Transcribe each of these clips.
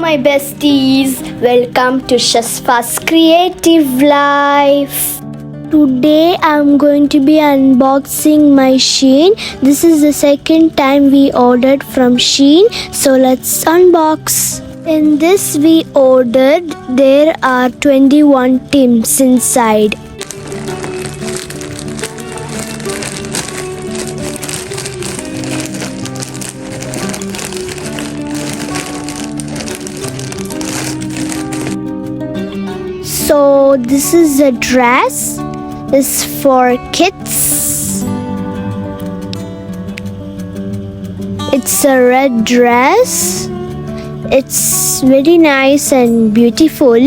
my besties, welcome to Shasfa's Creative Life. Today I'm going to be unboxing my Shein. This is the second time we ordered from Shein, so let's unbox. In this we ordered, there are 21 Tims inside. So this is a dress. It's for kids. It's a red dress. It's very nice and beautiful.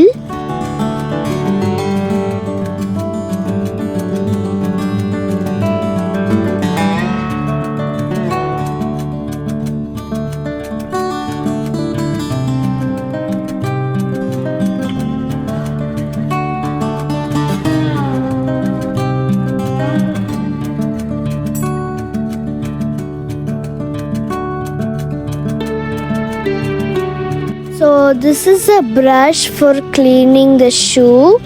So this is a brush for cleaning the shoe.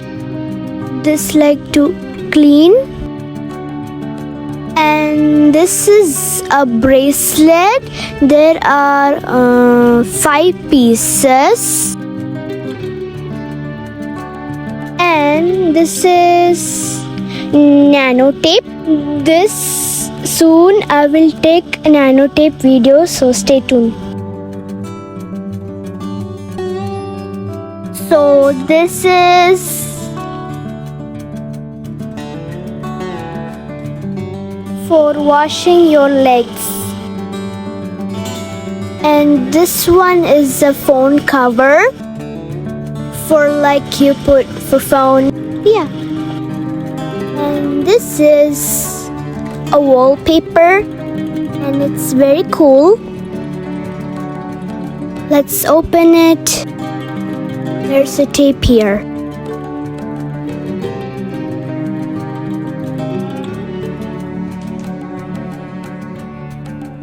This like to clean. And this is a bracelet. There are 5 pieces. And this is nano tape. This soon I will take a nano tape video, so stay tuned. So this is for washing your legs. And this one is a phone cover for like you put for phone. Yeah. And this is a wallpaper and it's very cool. Let's open it. There's a tape here.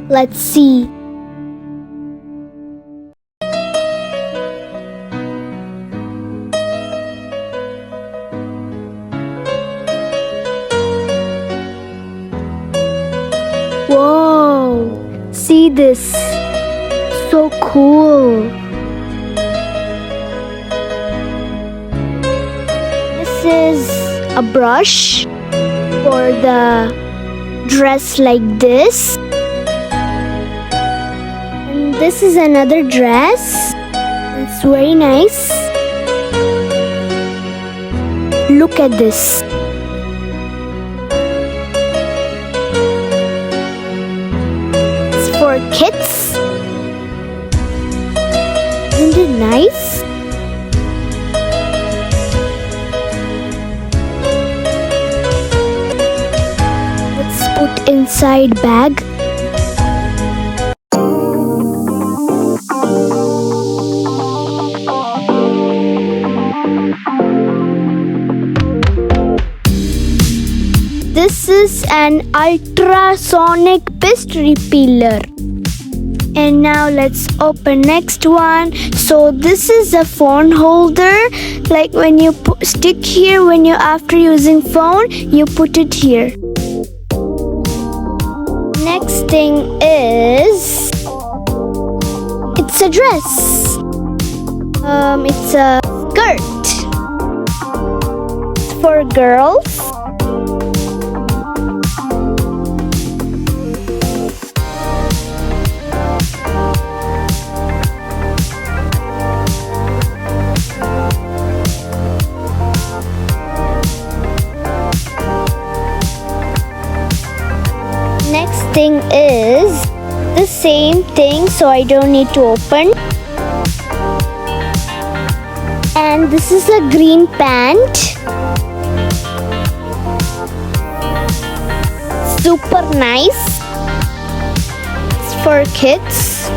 Let's see. Whoa! See this? So cool. This is a brush for the dress like this. And this is another dress. It's very nice. Look at this. It's for kids. Isn't it nice? Put inside bag. This is an ultrasonic pastry peeler. And now let's open next one. So this is a phone holder. Like when you stick here, when you after using phone, you put it here. Next thing is, it's a dress. It's a skirt. It's for girls. Next thing is the same thing, so I don't need to open. And this is a green pant. Super nice. It's for kids.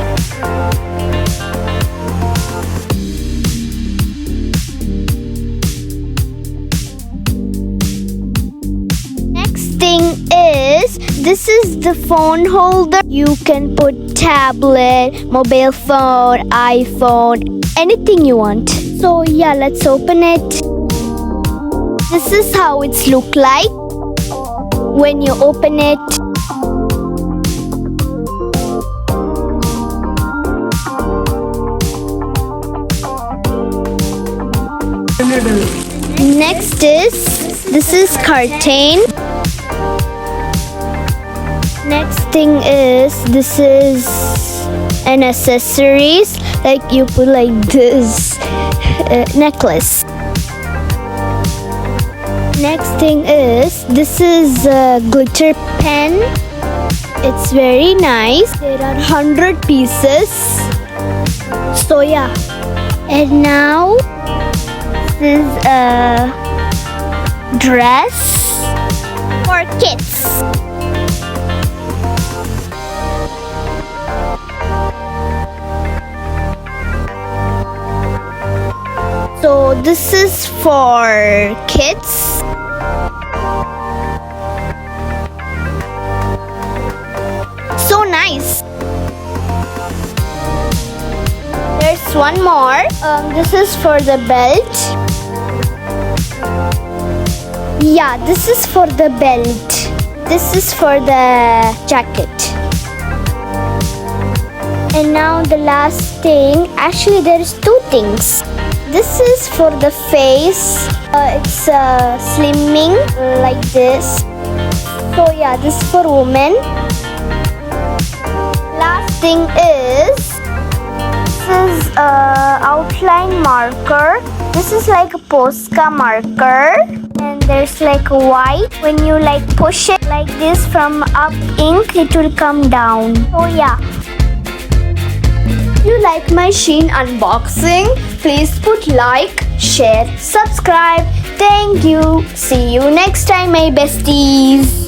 Next thing is, this this is the phone holder. You can put tablet, mobile phone, iPhone, anything you want. So yeah, let's open it. This is how it's look like when you open it. Next this is curtain. Next thing is this is an accessories, like you put like this necklace. Next thing is this is a glitter pen. It's very nice. There are 100 pieces. So yeah, and now this is a dress for kids. So this is for kids. So nice. There's one more. This is for the belt. Yeah, this is for the belt. This is for the jacket. And now the last thing. Actually, there's two things. This is for the face. It's slimming like this. So yeah, this is for women. Last thing is this is outline marker. This is like a Posca marker, and there's like a white. When you like push it like this from up ink, it will come down. So yeah. If you like my Shein unboxing, please put like, share, subscribe. Thank you. See you next time, my besties.